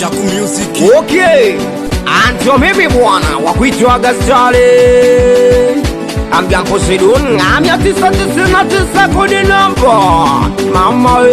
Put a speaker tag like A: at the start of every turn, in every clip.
A: Shaku Music.
B: Okay, anto mimi bwana wakuitwa Gastale. Ambia Poseidon, ambia 999 kodi namba. Mama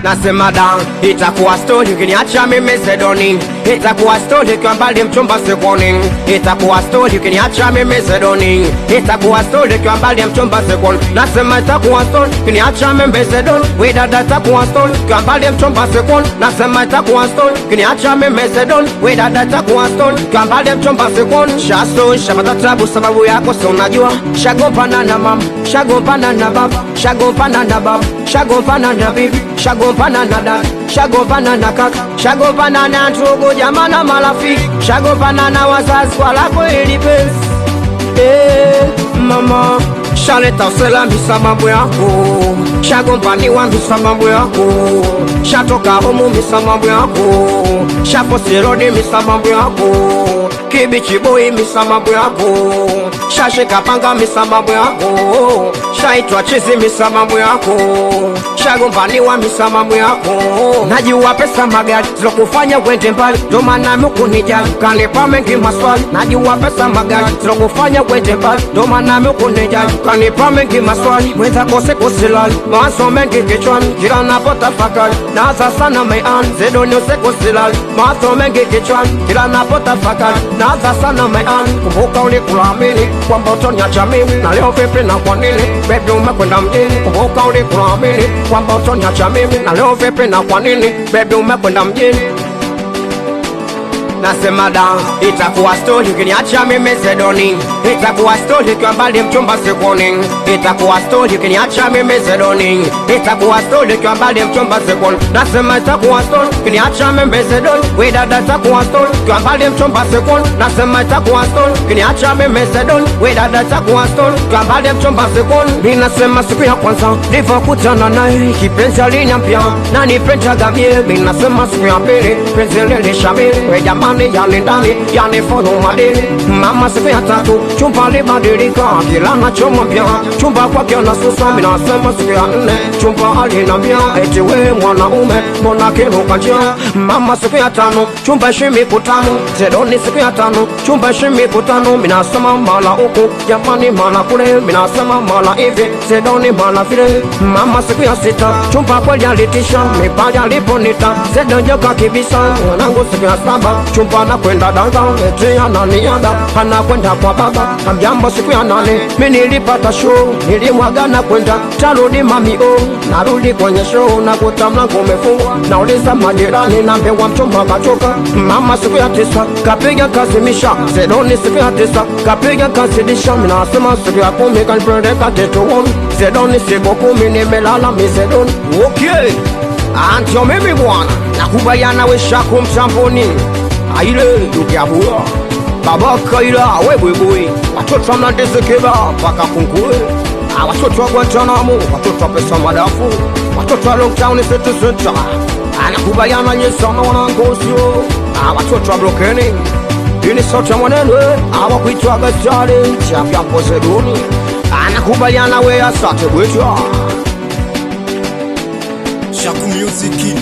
B: nasema down, itakuwa story ukiniacha mimi Sedoni. Itakuwa story kwa mbali mchumba sekoni. Itakuwa story ukiniacha mimi Sedoni. Itakuwa story kwa mbali mchumba sekoni. Nasema itakuwa story ukiniacha mimi Sedoni. We dada itakuwa story kwa mbali mchumba sekoni. Nasema itakuwa story ukiniacha mimi Sedoni. We dada itakuwa story kwa mbali mchumba sekoni. Shaso shabata tabu sababu yako si unajua. Shagompana na mama, shagompana na baba, shagompana na baba, shagompana na bibi, shagompana na dada, shagompana na kaka, shagompana na ndugu jamaa na marafiki, shagompana na wazazi kwa lako ili pesa. Mama shaleta usela misababu yako, shagompaniwa misababu yako, shatoka homu misababu yako, shaposirodi misababu yako, kibichi boy misababu yako, shashika panga misababu yako, shaitwa chizi misababu yako, shagompaniwa misababu yako. Najua pesa magari zilokufanya wende mbali, ndo maana mkunijali kanipa mengi maswali. Najua pesa magari zilokufanya wende mbali, ndo maana mkunijali kanipa mengi maswali. Mweza kose kusilali mawazo mengi kichwani, kila napotafakari naza sana mayan. Zedoni use kusilali mawazo mengi kichwani, kila napotafakari naza sana mayan. Kumbuka ulikulamini kwamba utoniacha mimi, na leo vipi na kwa nini baby umekwenda mjini? Kumbuka ulikulamini kwamba utoniacha mimi, na leo vipi na kwa nini baby umekwenda mjini? Nasema down, itakuwa story ukiniacha mimi Sedoni. Itakuwa story kwa mbali mchumba sekoni. Itakuwa story ukiniacha mimi Sedoni. Itakuwa story kwa mbali mchumba sekoni. Nasema itakuwa story ukiniacha mimi Sedoni. We dada itakuwa story kwa mbali mchumba sekoni. Nasema itakuwa story ukiniacha mimi Sedoni. We dada itakuwa story kwa mbali mchumba sekoni. Mimi nasema siku ya kwanza nilipokutana naye, kipenzi aliniambia na nipenda gamie. Mimi nasema siku ya pili penzi lilishamiri, we jamani yani ndani yani fono madini. Mama siku ya tatu chumba libadilika, kila nachomwambia chumba kwake anasusa. Mimi nasema siku ya nne chumba alinambia eti we mwanaume mbona kiruka njia. Mama siku ya tano chumba shimi kutano. Zedoni siku ya tano chumba shimi kutano. Mimi nasema mala huku jamani mala kule, mimi nasema mala hivi Zedoni mala vile. Mama siku ya sita chumba kweli alitisha, mipaja aliponita Zedoni joka kibisa. Mwanangu siku ya saba chumba na kwenda danga eti ananiada anakwenda kwa baba. Amjambo siku ya nane mimi nilipata show, nilimwaga na kwenda tarudi mami narudi kwenye show na kuta mlango umefungwa, nauliza majirani na mbewa mchumba kachoka. Mama siku ya tisa kapiga kazi misha. Zedoni siku ya tisa kapiga kazi disha. Mimi nasema siku ya 10 kanipeleka tetuoni. Zedoni siku 10 nimelala mi Zedoni. Okay, antio mimi bwana nakubaliana we Shaku mchamboni. Aile yukiabura baba kaila webwebwe, watoto wa Mlandezekeba mpaka Kungwe, watoto wa Guantanamo, watoto wa pesa madafu, watoto wa Long Town City Center. Anakubaliana nyesana wanangosio, watoto wa Brokeni. Ini sote mwanenwe awakuitwa Gastale chapya Poseidoni. Anakubaliana we asate bwecha
A: Shaku Music.